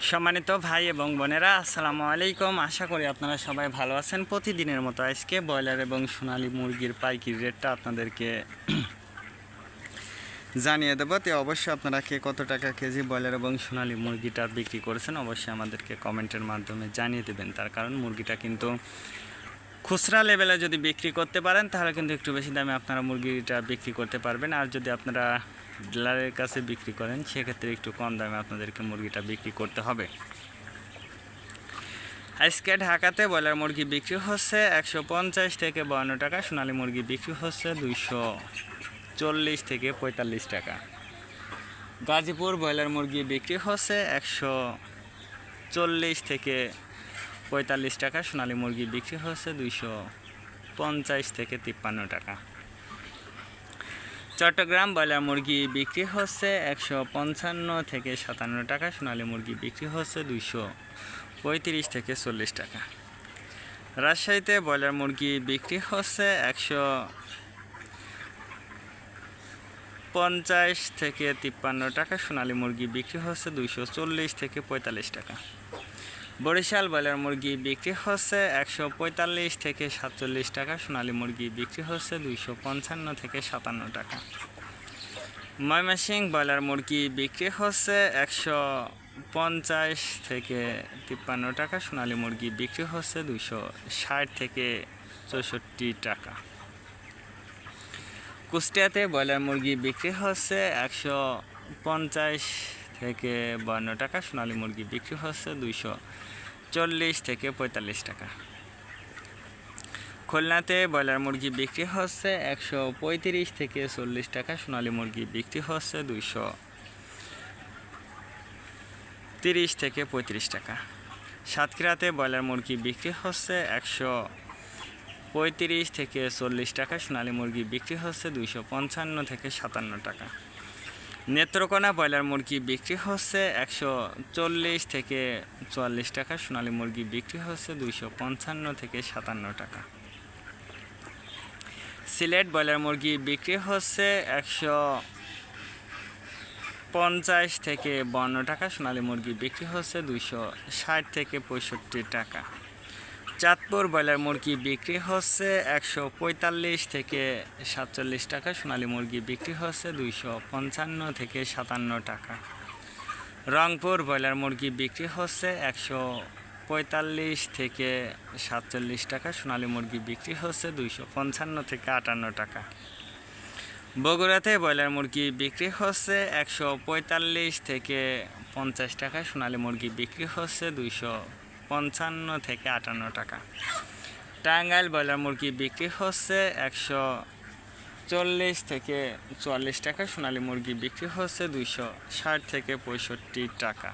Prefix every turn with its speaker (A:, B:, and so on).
A: সম্মানিত ভাই এবং বোনেরা, আসসালামু আলাইকুম। আশা করি আপনারা সবাই ভালো আছেন। প্রতিদিনের মতো আজকে ব্রয়লার এবং সোনালী মুরগির পাইকারি রেটটা আপনাদেরকে জানিয়ে দেবো। তো অবশ্যই আপনারা কে কত টাকা কেজি ব্রয়লার এবং সোনালী মুরগিটা বিক্রি করেছেন অবশ্যই আমাদেরকে কমেন্টের মাধ্যমে জানিয়ে দেবেন। তার কারণ মুরগিটা কিন্তু খুচরা লেভেলে যদি বিক্রি করতে পারেন তাহলে কিন্তু একটু বেশি দামে আপনারা মুরগিটা বিক্রি করতে পারবেন। আর যদি আপনারা ডিলারের কাছে বিক্রি করেন সেক্ষেত্রে একটু কম দামে আপনাদেরকে মুরগিটা বিক্রি করতে হবে। আজকে ঢাকাতে ব্রয়লার মুরগি বিক্রি হচ্ছে 150 থেকে 52 টাকা, সোনালী মুরগি বিক্রি হচ্ছে 240 থেকে 45 টাকা। গাজীপুর ব্রয়লার মুরগি বিক্রি হচ্ছে 140 থেকে 45 টাকা, সোনালী মুরগি বিক্রি হচ্ছে 250 থেকে 53 টাকা। চট্টগ্রাম ব্রয়লার মুরগি বিক্রি হচ্ছে 155 থেকে 57 টাকা, সোনালী মুরগি বিক্রি হচ্ছে 235 থেকে 40 টাকা। রাজশাহীতে ব্রয়লার মুরগি বিক্রি হচ্ছে 150 থেকে 53 টাকা, সোনালী মুরগি বিক্রি হচ্ছে 240 থেকে 45 টাকা। বরিশাল ব্রয়লার মুরগি বিক্রি হচ্ছে 145 থেকে 47 টাকা, সোনালী মুরগি বিক্রি হচ্ছে 255 থেকে 57 টাকা। ময়মনসিংহ ব্রয়লার মুরগি বিক্রি হচ্ছে 150 থেকে 53 টাকা, সোনালী মুরগি বিক্রি হচ্ছে 260 থেকে 64 টাকা। কুষ্টিয়াতে ব্রয়লার মুরগি বিক্রি হচ্ছে 150 থেকে 52 টাকা, সোনালী মুরগি বিক্রি হচ্ছে 240 থেকে 45 টাকা। খুলনাতে ব্রয়লার মুরগি বিক্রি হচ্ছে 135 থেকে 40 টাকা, সোনালী মুরগি বিক্রি হচ্ছে 230 থেকে 35 টাকা। সাতক্ষীরাতে ব্রয়লার মুরগি বিক্রি হচ্ছে 135 থেকে 40 টাকা, সোনালী মুরগি বিক্রি হচ্ছে 255 থেকে 57 টাকা। নেত্রকোনা ব্রয়লার মুরগি বিক্রি হচ্ছে 140 থেকে 44 টাকা, সোনালী মুরগি বিক্রি হচ্ছে 255 থেকে 57 টাকা। সিলেট ব্রয়লার মুরগি বিক্রি হচ্ছে 150 থেকে 52 টাকা, সোনালী মুরগি বিক্রি হচ্ছে 260 থেকে 65 টাকা। চাঁদপুর ব্রয়লার মুরগি বিক্রি হচ্ছে 145 থেকে 47 টাকা, সোনালী মুরগি বিক্রি হচ্ছে 255 থেকে 57 টাকা। রংপুর ব্রয়লার মুরগি বিক্রি হচ্ছে 145 থেকে 47 টাকা, সোনালী মুরগি বিক্রি হচ্ছে 255 থেকে 58 টাকা। বগুড়াতে ব্রয়লার মুরগি বিক্রি হচ্ছে 145 থেকে 50 টাকা, সোনালী মুরগি বিক্রি হচ্ছে 255 থেকে 58 টাকা। টাঙ্গাইল ব্রয়লার মুরগি বিক্রি হচ্ছে 140 থেকে 44 টাকা, সোনালী মুরগি বিক্রি হচ্ছে 260 থেকে 65 টাকা।